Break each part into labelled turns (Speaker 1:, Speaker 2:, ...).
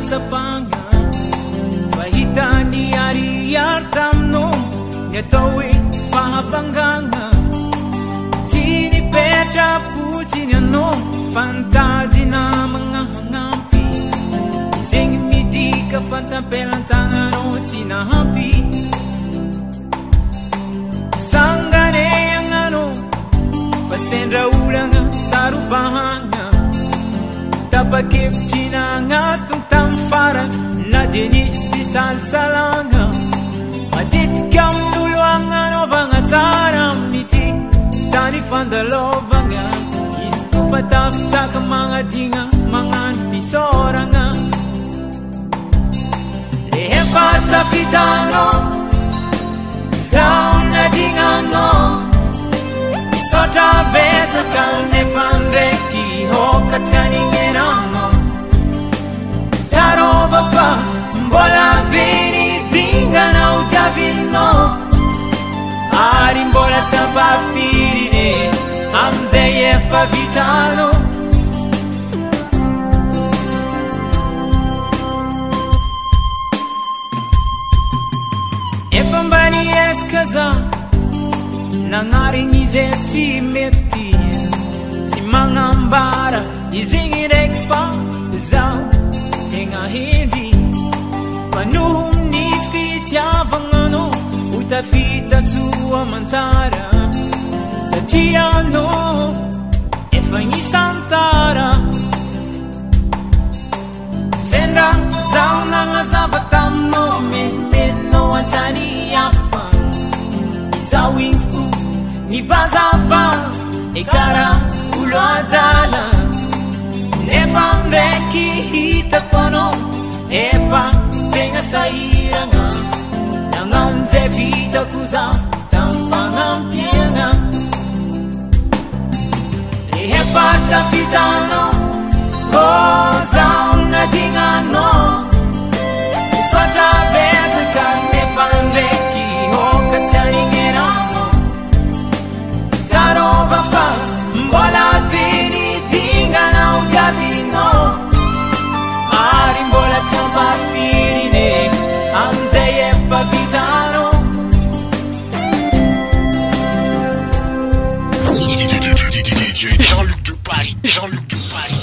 Speaker 1: fahatsapagna fahita ny ariary tamino ny atao hoe fahabangagna tsy nipetrapotsiny anao fantadina magnahagnampy zegny midika fantampelantagnanao tsy nahampy sangane agnanao fa sendra olagna sarobahagna tapakevitrina agnatony tamy fara na de nisy fisalisalagna matetika amin'olo agnanaovagna tsara mity tany fandalovagna izy kofa tafitsaka magnadigna magnano fisoragna rehefa tafitanao zaho nadignanao misaotra betsaka nefa ndraiky hoka tsy anigneranao zarova fa mbola be nidinganao diavinao ary mbola tsy ampafirine amizay efa vitanao efa mba niezaka zaho nagnarigny izay tsy mety tsy magnambara izigny ndraiky fa zaho tegna hendry fa noho ny fitiavagnanao ho tafita soa mantsara satria anao efa nisantara sendra zaho nagnazava taminao menomenao antany hafa izaho igny fo nivazavaza e kara olo adala nefa ndraiky hitako anao efa tegna sahiragna nagnano zay vitako zaho tamy fagnampiagna rehefa tafitanao zaho nadignanao misaotra betsaka nefa ndraiky hoka tsy anigneranao zarova fa mbola be nidinganao diavinao ary mbola tsy ampafirine amizay efa vitanao
Speaker 2: DJ Jean-Luc de Paris, Jean-Luc de Paris.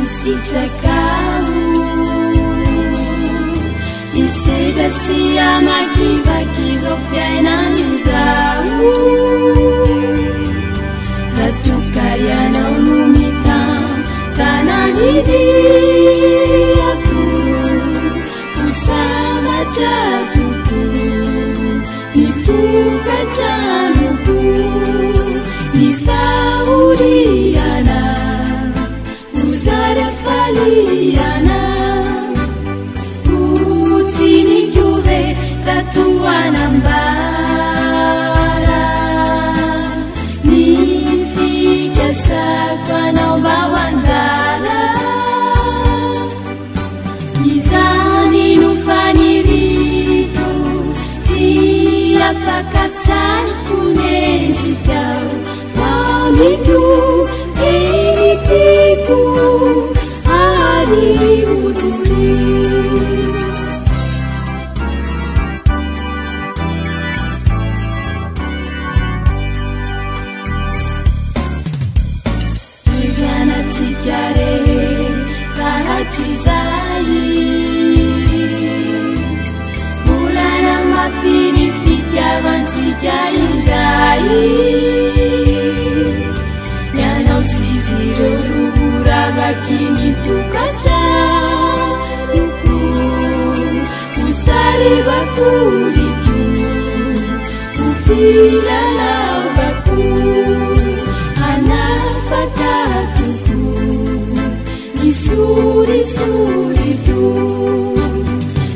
Speaker 3: Isitakamu Iseda siyama kiva kizofya inanizau Ratukaya na unumita Tananidi aku Usama jatuku Nituka januku Nifauriana Uzara faliana Utini kyuve tatuana mbara Nifika sakwa na ubawanzara Nizani nufaniritu Tia fakatani kunenjitau Wamitu Enikiku Hari uduri Nizana tikare Fahatizai Bulana mafini fitya vantika injai Ziro rubura bakini tukacha Yuku Usari bakuri tu Ufila lau baku Anafata tuku Nisuri suri tu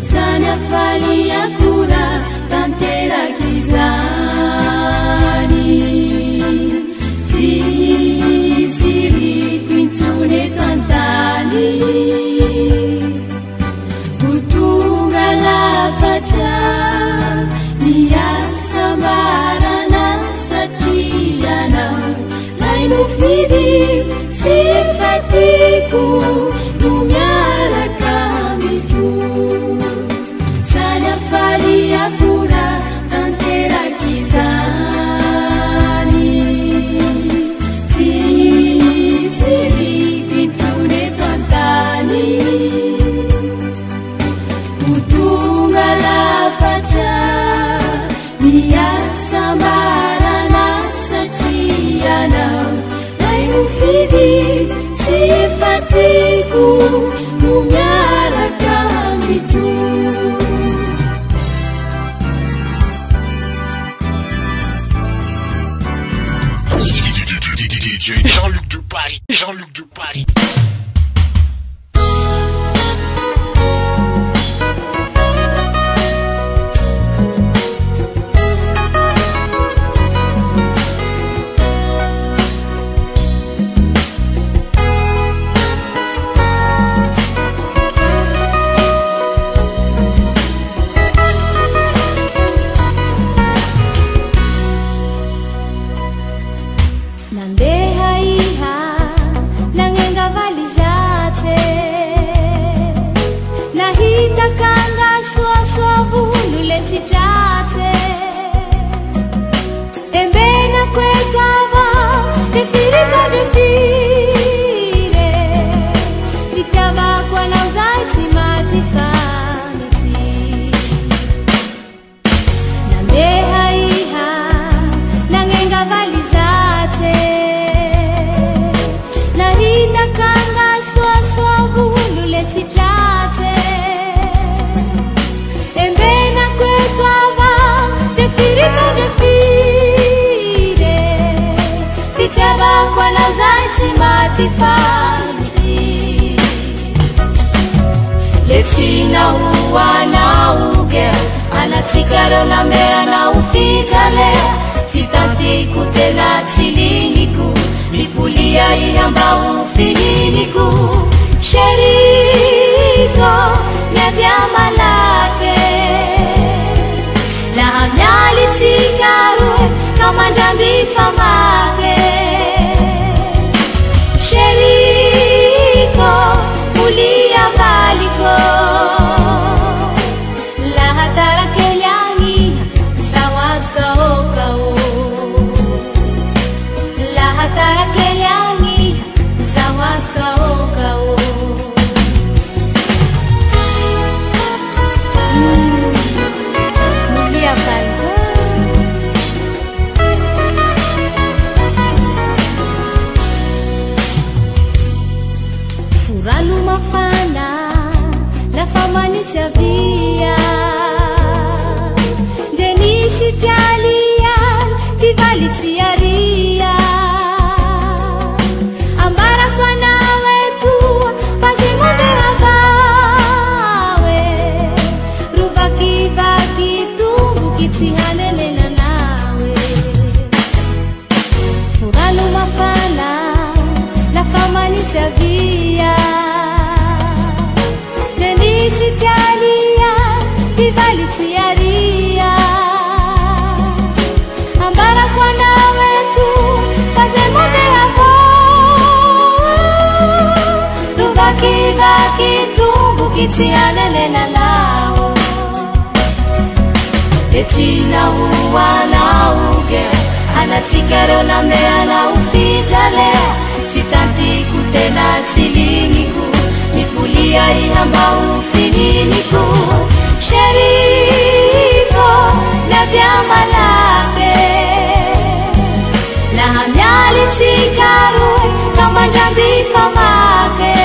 Speaker 3: Sana fali akura Tantera gizani Siri quintune tantani Kutunga la facha Nia samarana sachiana Lainu fidi sifatiku Numiara kamiku Sana fali akura Tantera kizani Siri pitune tantani Kutunga la facha Nia sambarana sachiana Lainu fidi sifatiku Nunyara kamitu
Speaker 2: DJ Jean-Luc de Paris, Jean-Luc de Paris.
Speaker 3: Letina huwa na ugea Anatikaro na mea na ufitale Sitanti kutena tiliniku Mipulia ihamba ufininiku Sheriko nevya malake La hamyali tikaru Kama njambi famake Sheriko mulia baliko La hatara kelyani Sawaka okao La hatara kelyani Sawaka okao tialian divalitiaria ambara kwa nawe tu pasimuderagawe ruvakivaki tumbu kitihanenena nawe furanu mafana la famani tavia denisi tialian divalitiaria ambara kwa nawe tu pasimuderagawe ruvakivaki tumbu kitihanenena lao etina uwana uge anatikero na meana ufitale sitanti kutena siliniku mipulia ihamba ufininiku sheriko na vyamalake na hamyali tikaru kama jambi famake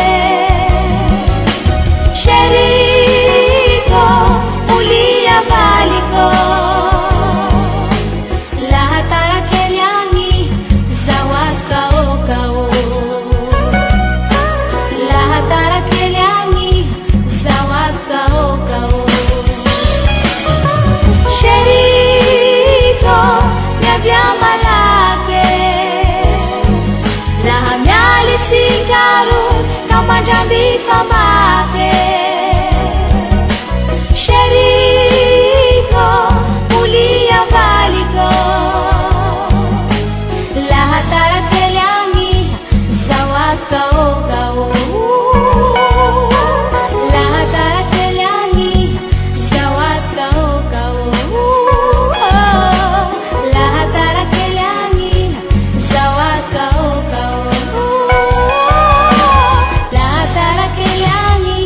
Speaker 3: sheriko ulia baliko lahatara keliani zawaka okao lahatara keliani zawaka okao sheriko ya vyamalake na hamyali tikaru kama jambi famake sheriko ulia baliko lahatara keliani zawaka okao lahatara keliani zawaka okao lahatara keliani zawaka okao lahatara keliani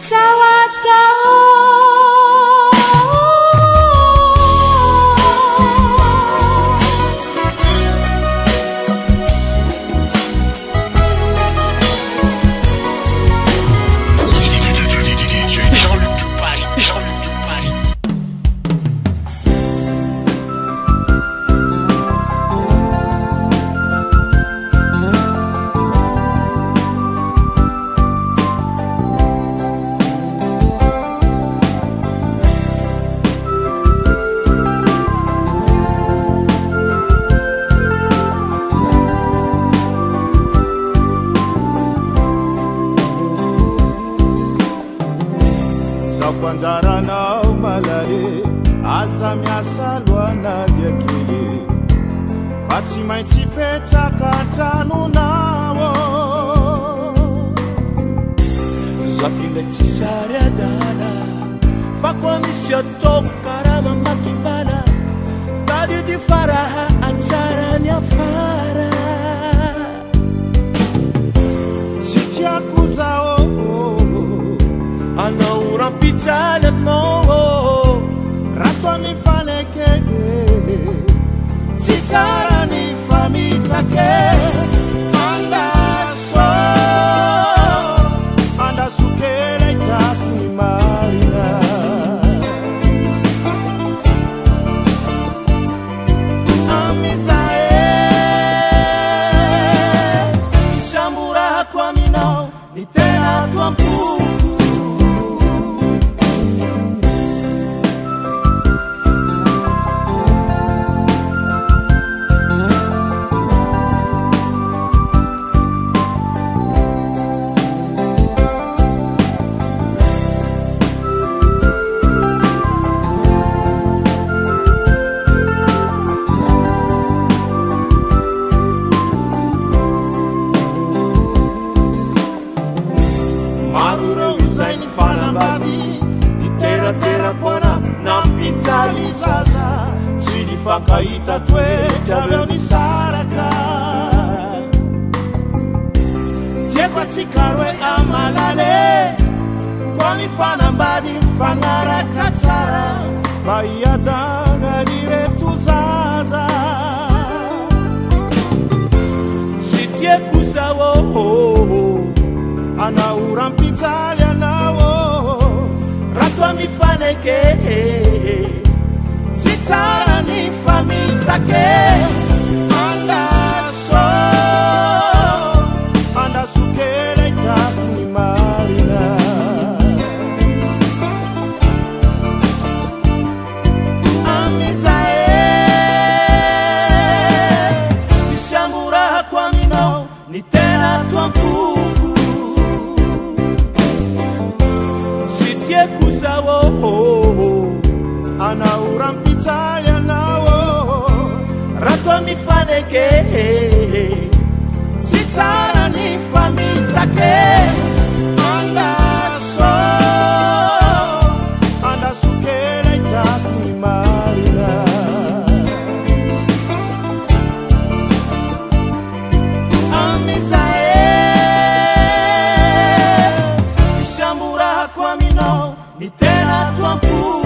Speaker 3: zawaka
Speaker 2: DJ Jean-Luc du Paris, Jean-Luc du Paris.
Speaker 4: Sakwanzara na umalale azamya salwa na yakili Fatima itipeta katanu nawo Zakile tisare dala Fakonisio tokara mama kifala Tadi di faraha atsara nyafara Sitia kuzao ana urampitana no ratwa mifaneke titara ni famitake anda sukele takuni marina amizae sambura kwa minao ni tena tuampu Fakaita twe jawe ni saraka Tiekwa tikarwe amalale Kwa mifana mbadi mfanara katara Bayadanga dire tuzaza Sitie kusawo Ana urampitali anawo Ratwa mifaneke Tita take anda sukela itakuni marina isiambura kwa mino ni tena tua mpuku sitie kusawo anaura mpitalia nawo rato mifaneke titara ni famitake anda sukela itakuni marina isiambura kwa mino ni tena tua mpuku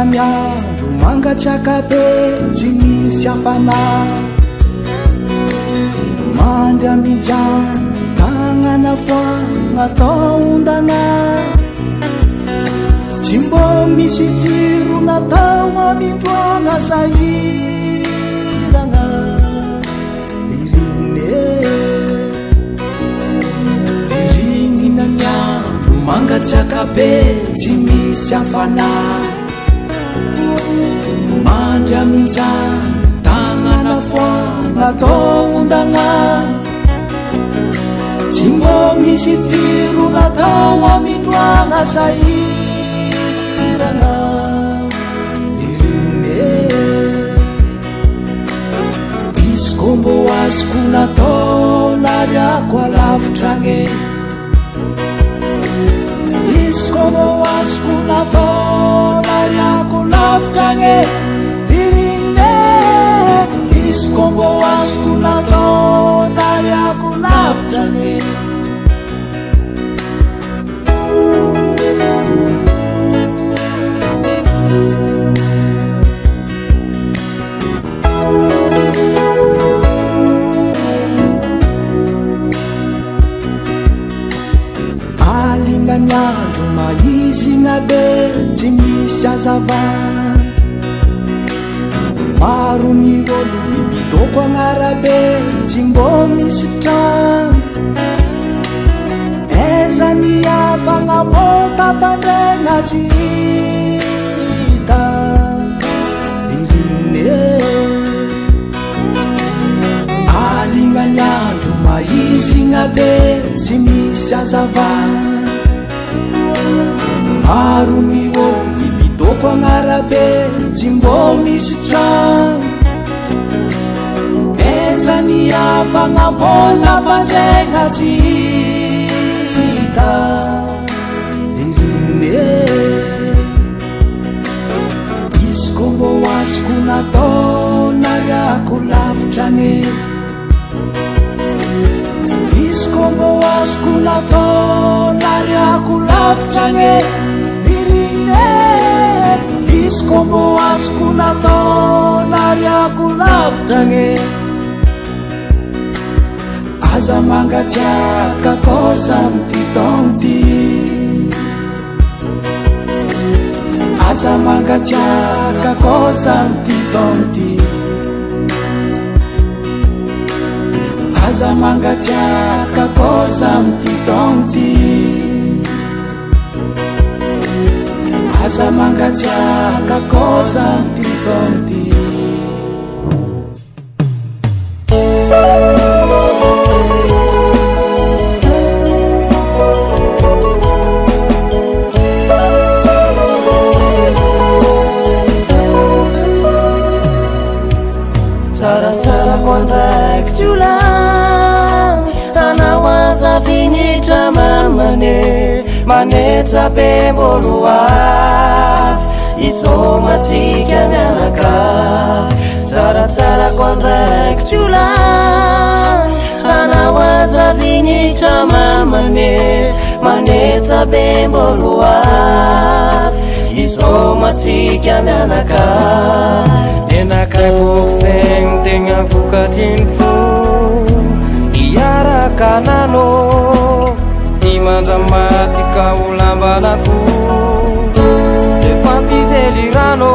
Speaker 5: Nyandro mangatsakabe tsy misy afana mandramijana tagnana fa natao ondana tsy mbô misy jiro natao amindroana sahirana ririnina nyandro mangatsakabe tsy misy afana mandramijana tagnana fa natao ondana tsy mbô misy jiro natao amindroana sahirana irine izy ko mbô azoko natao nariako alavitrane izy ko mbô azoko natao nariako lavitrane izy ko mbô azoko natao nariako lavitrane alinganiandro maizina be tsy misy azavana maro ny olo mibidoko agnarabe tsy mbô misy trano eza ny avagna mbô tapandregna tsy hita irine alignaniandro maizigna be tsy misy azavana maro ny olo mibidoko agnarabe tsy mbô misy trano eza ny avagna mbô tapandregna tsy hita irine izy ko mbô azoko natao nariako lavitrane izy ko mbô azoko natao nariako lavitrane irine izy ko mbô azoko natao nariako lavitrane aza mangatsiaka kosa amty taonty aza mangatsiaka kosa amty taonty aza mangatsiaka kosa amty taonty aza mangatsiaka kosa amty taonty tsaratsarako andraiky tiolan anaoaza finitra mamane manetsa bembolo avy isomatsika mianakavy tsaratsarako andraiky tiolan anaoaza finitra mamane manetsa bembolo avy isomatsika mianakavy enakaibokisegny tegna vokatriny fo iaraka nano imandramati ka olambanako le fampivelirano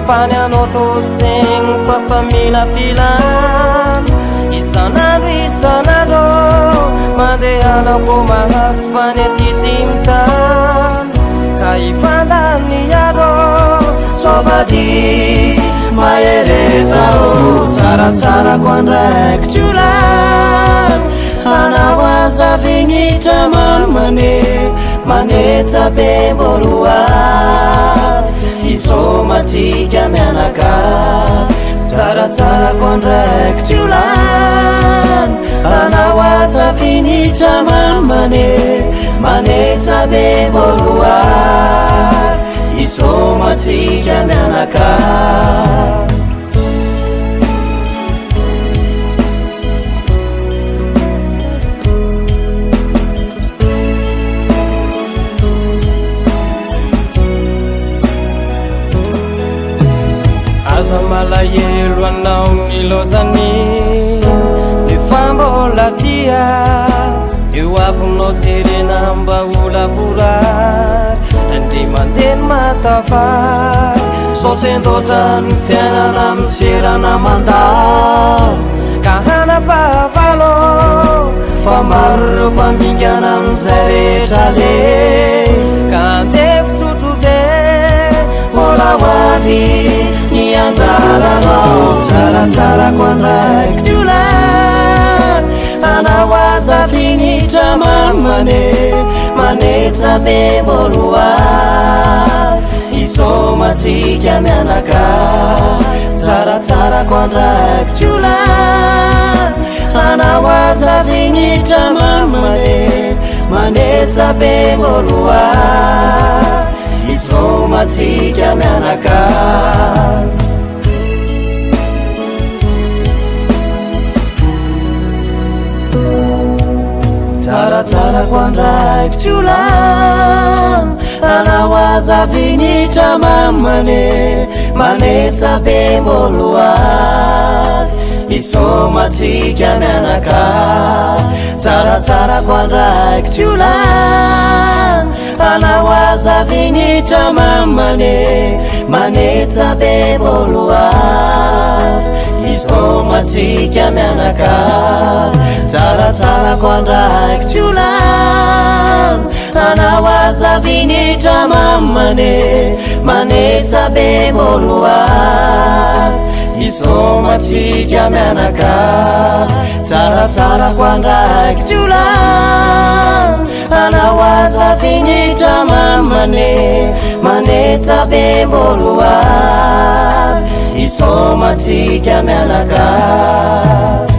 Speaker 5: fany anao tosegny fa familafilan isanandro mandehanako mahaso fany aty tsimtan ka ifandaniaro sovady maerezaro tsaratsarako andraiky tiolan anaoaza finitra mamane manetsa bembolo avy isomatsika mianakavy tsaratsarako andraiky tiolan anaoaza finitra mamane manetsa bembolo avy isomatsika mianakavy malahelo anao nilozany mifambolatia eo avinao jerena mba olavorary andre mandeny matavary sosendotra ny fiainana miserana mandalo ka hanapavalo fa maro reo mpamingana amizay rehetra le ka andefitsotrobe olahoavy nianjaranao tsaratsarako andraiky tiolan anaoaza finitra mamane manetsa bembolo avy isomatsika mianakavy tsaratsarako andraiky tiolan anaoaza finitra mamane manetsa bembolo avy isomatsika mianakavy tsaratsarako andraiky tiolan anaoaza finitra mamane manetsa bembolo avy isomatsika mianakavy tsaratsarako andraiky tiolan anaoaza finitra mamane manetsa bembolo avy isomatsika mianakavy tsaratsarako andraiky tiolan anaoaza finitra mamane manetsa bembolo avy isomatsika mianakavy tsaratsarako andraiky tiolan anaoaza finitra mamane manetsa bembolo avy isomatsika mianakavy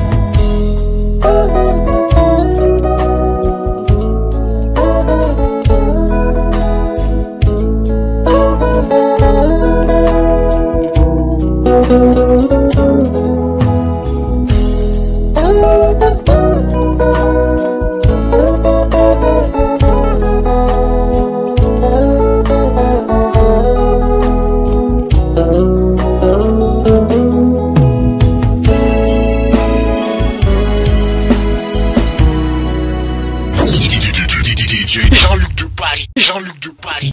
Speaker 2: Jean-Luc de Paris, Jean-Luc de Paris.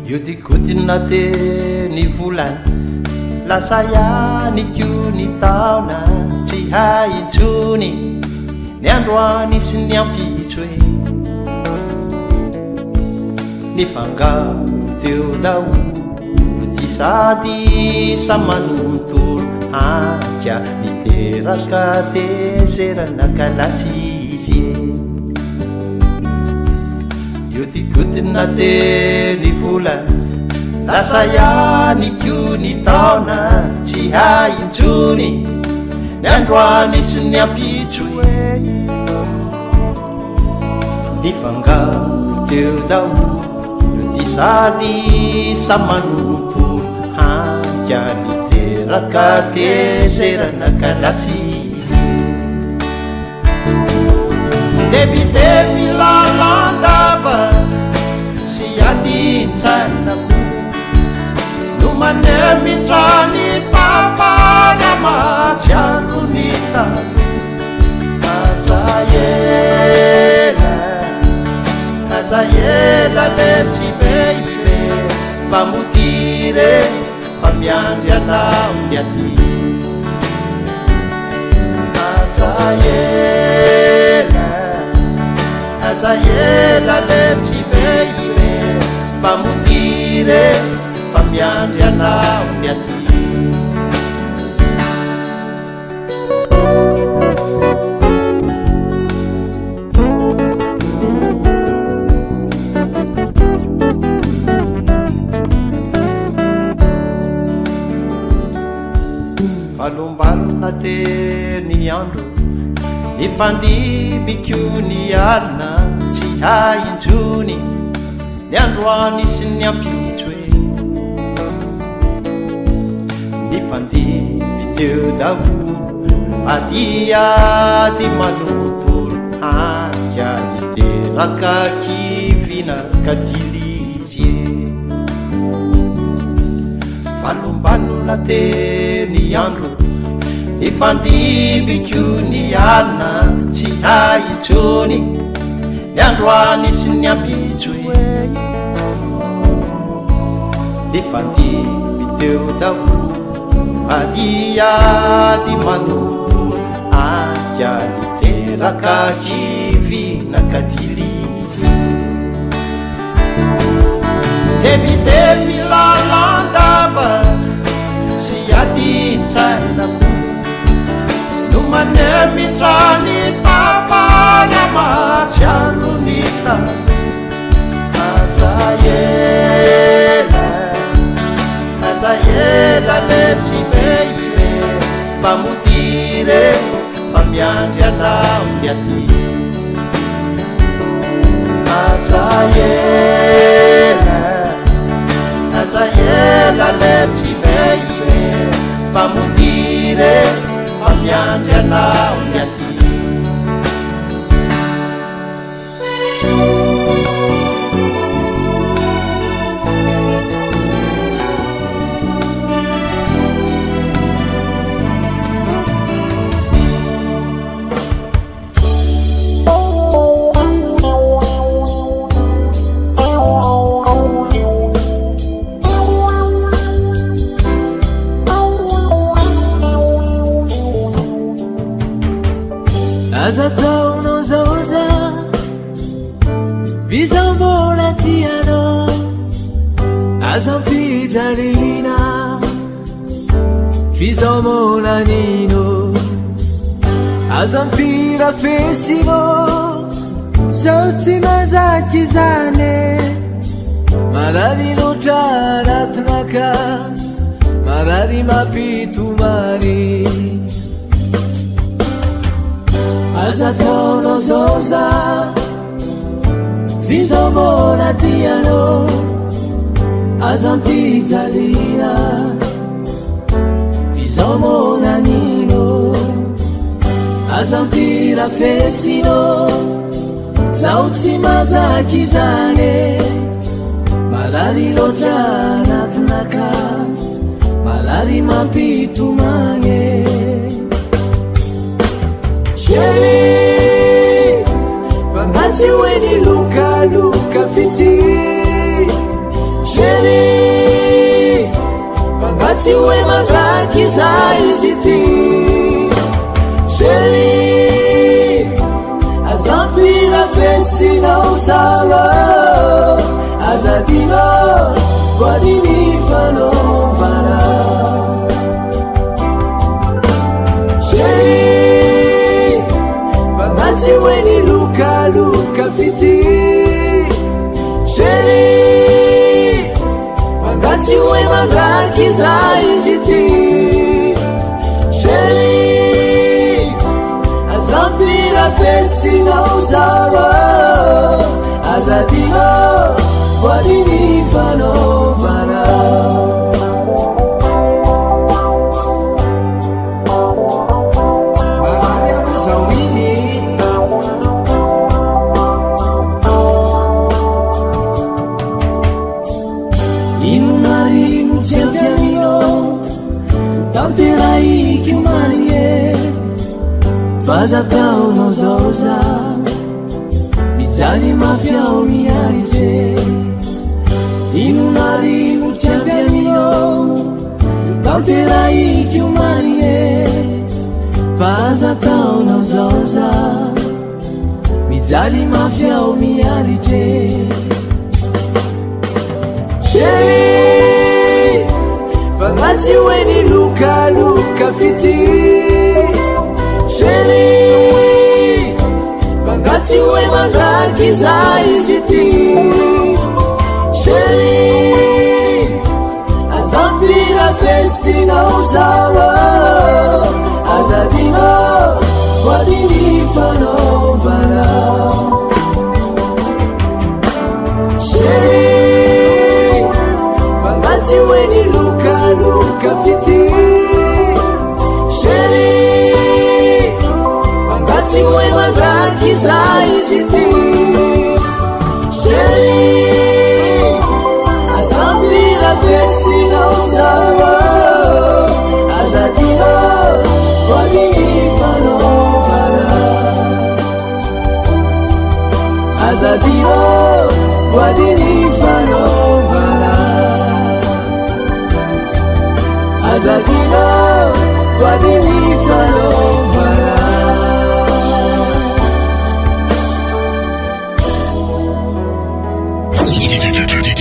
Speaker 5: Io dikodina teny volany lasa ihany ko ny taona tsy hay intsony ny androany sy ny ampitso e ny fangaro teo daolo ty sady samanontolo anka niteraka tezerana kalasy izy io tikotina teny volana lasa ihany ko ny taona tsy haintsony ny androany sy ny ampitso ny fangaro teo daolo ty sady samanontolo anka niteraka tezerana kalasy tebiteby lalandava sy adintsanako no manemitrany papana matsiaro ny tano azaela le tsy veive famodire fa miandry anao ny aty azaela le tsy veive famodire fa miandry anao ny aty falombanina teny andro ny fandibiko ny alina tsy haintsony ny androany sy ny ampitso e ny fandiby teo daolo adiady manontolo anka niteraka kivina kadilizy falombanina teny andro ny fandibiko ny alina tsy haintsony ny androany sy ny ampitso e ny fandiby teo daolo adiady manontolo anka niteraka kivina kadilizy tebiteby lalandava sy adintsanako no manemitrany papana matsiaro ny tano azaela le tsy veive famodire fa miandry anao ny aty azaela le tsy veive famodire fa miandry anao ny aty
Speaker 1: aza taonao zao za bizambola tianao aza mpijalina fizamona nino aza mpira fesino sao tsy mazaky zane marary loatra anatinaka marary mampitomary aza taonao zao za fizambola tianao aza mpijalina fizamona nino aza mpira fesino sao tsy mazaky zane marary loatra anatinaka marary mampitomane Sheri Vangachi weni luka luka fiti Sheri Vangachi we magraki za iziti Sheri Wakati weni luka luka fiti Sheri Wakati weni mandraki za iziti Sheri Azampira fesi na uzara Azadino Wadini fano fana Tanterai que umanie Fazatao nos ousa Mizani mafia o miarije Inunari muciaviamino Tanterai que umanie Fazatao nos ousa Mizani mafia o miarije Wakati weni luka luka fiti Sheri Wakati weni mandraki za iziti Sheri Azampira fesi na uzara Azadino Wadini fano fana Sheri Wakati weni luka luka fiti Sheri Wakati weni mandraki za iziti Sheri Azampira fesi na uzara Azadino Wadini fano fana Azadino Wadini fano fana Azadino, Wadini fano fana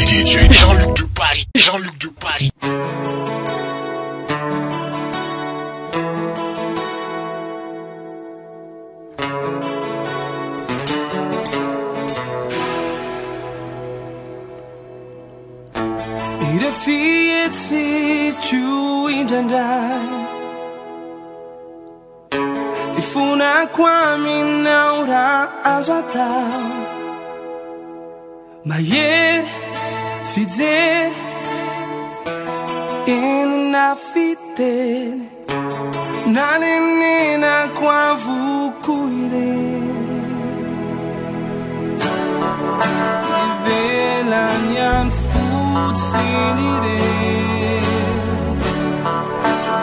Speaker 2: DJ Jean-Luc de Paris, Jean-Luc de Paris.
Speaker 6: Ifuna kwami naura azwata Maye fide inafite Nanenena kwa vukuire Ivela nyan futsinire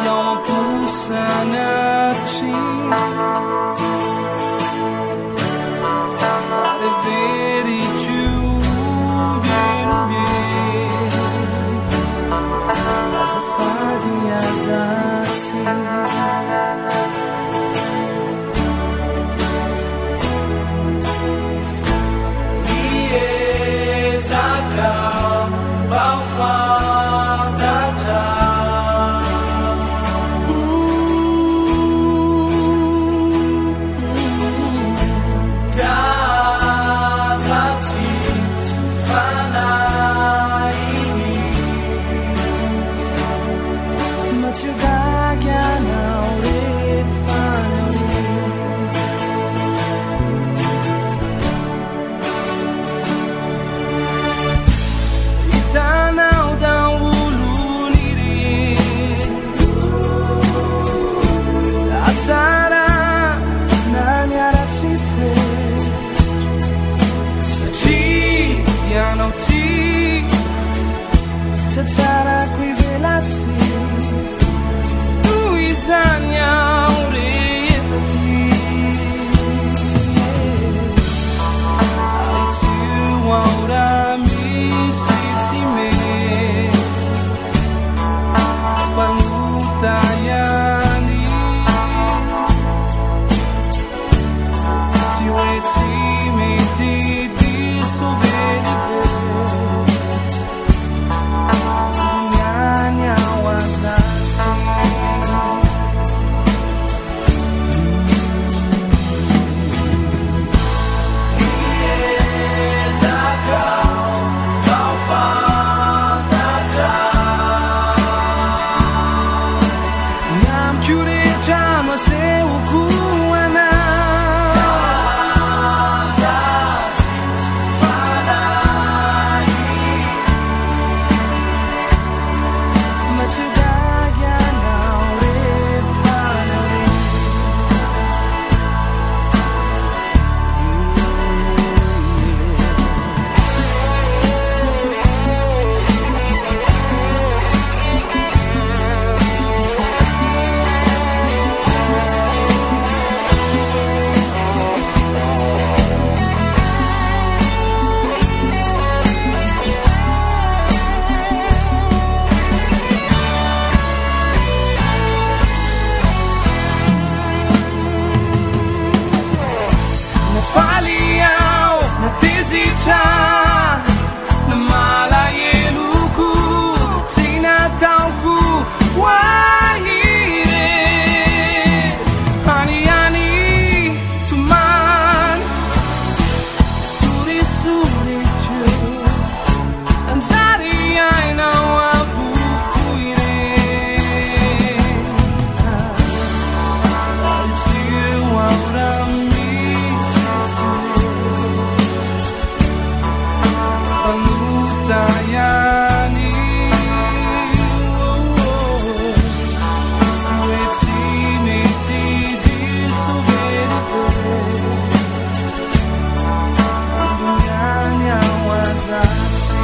Speaker 6: Yama pusanachi Reveri giù bien Azafadi azati Iezaka Bafadaja Tatara qui velazzi Tu isagna urefati Ai tu ora mi sitime Panuta yani Ti weti mi di soveri faliau na desitra na malaheloku tsy nataoko hoahire haniany tomany sorisoritro anjary ainao avoko ire tsy eo aura Anutayani Suetsimeti disoverico Dunyanya wazatsi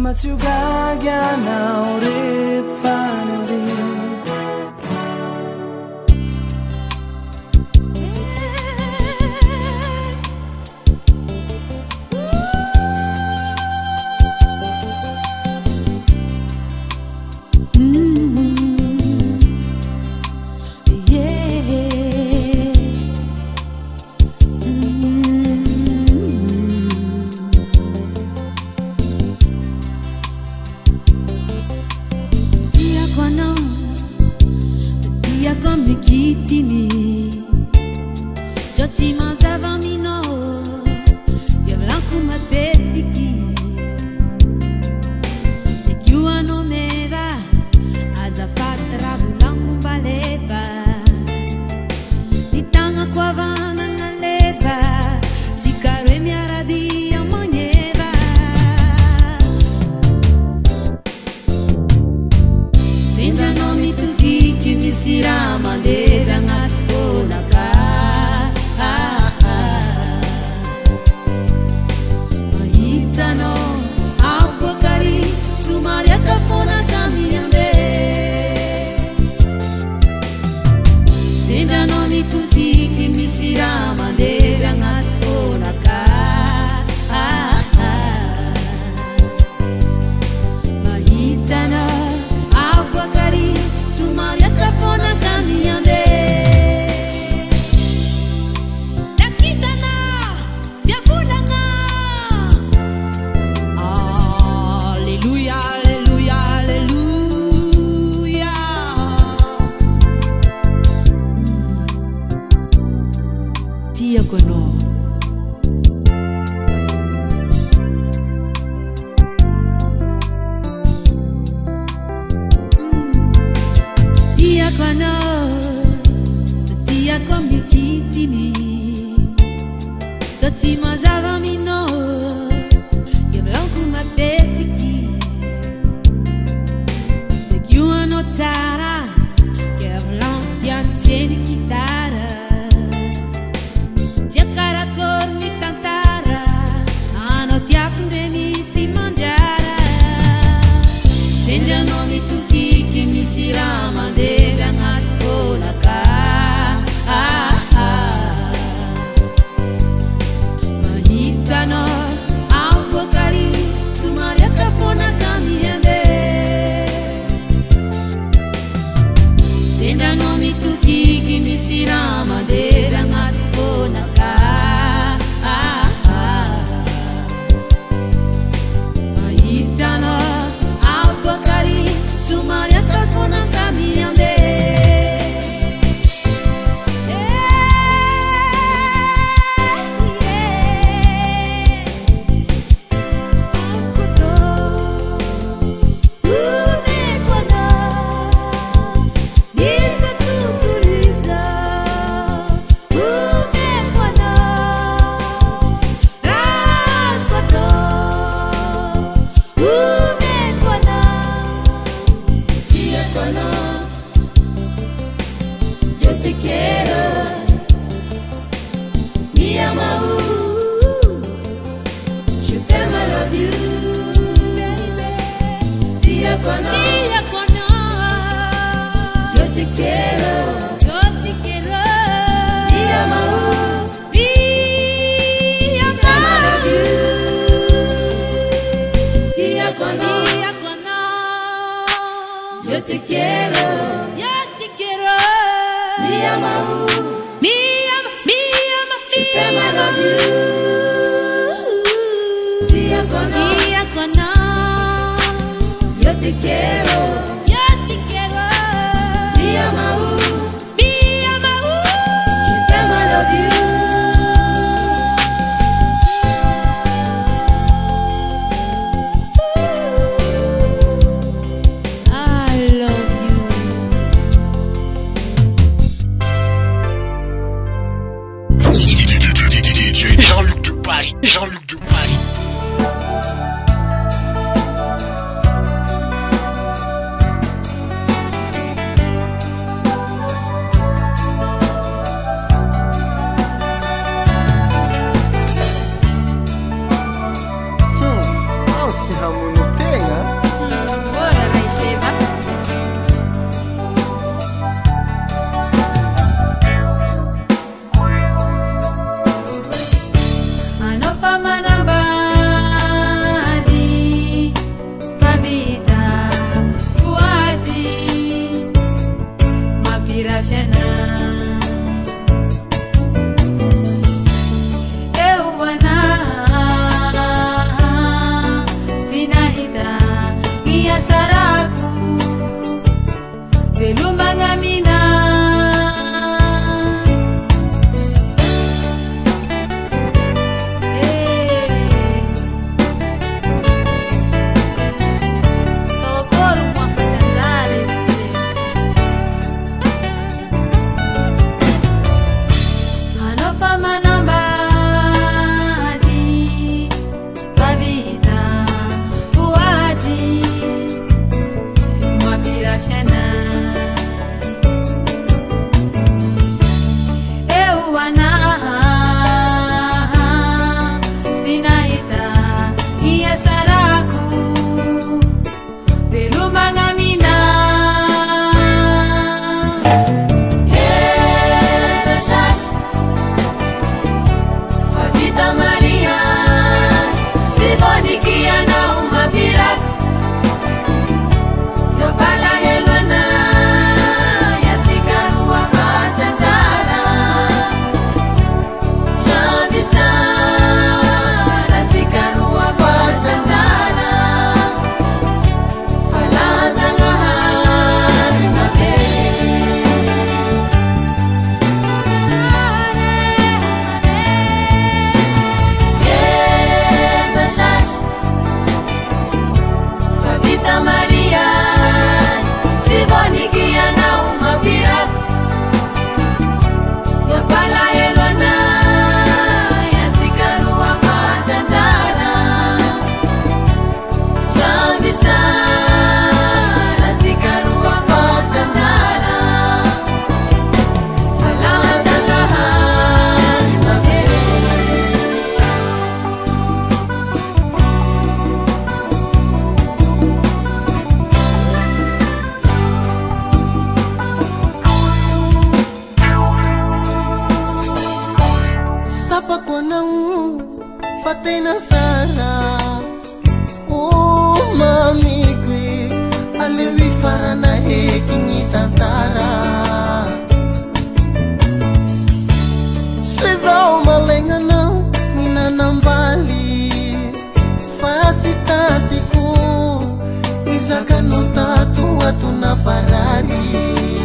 Speaker 6: Matsugaga naore fanore
Speaker 1: Yo te quiero, mi amor, yo te quiero, mi amor, I love you. Yo te quiero, mi amor, I love you.
Speaker 2: DJ Jean-Luc de Paris, Jean-Luc de Paris.
Speaker 5: Si hamunutega Fatena sana mamigwi alewi farana hekingi tantara Slizao malengana nina nambali fasitatiku Izaka no tatu watu na parari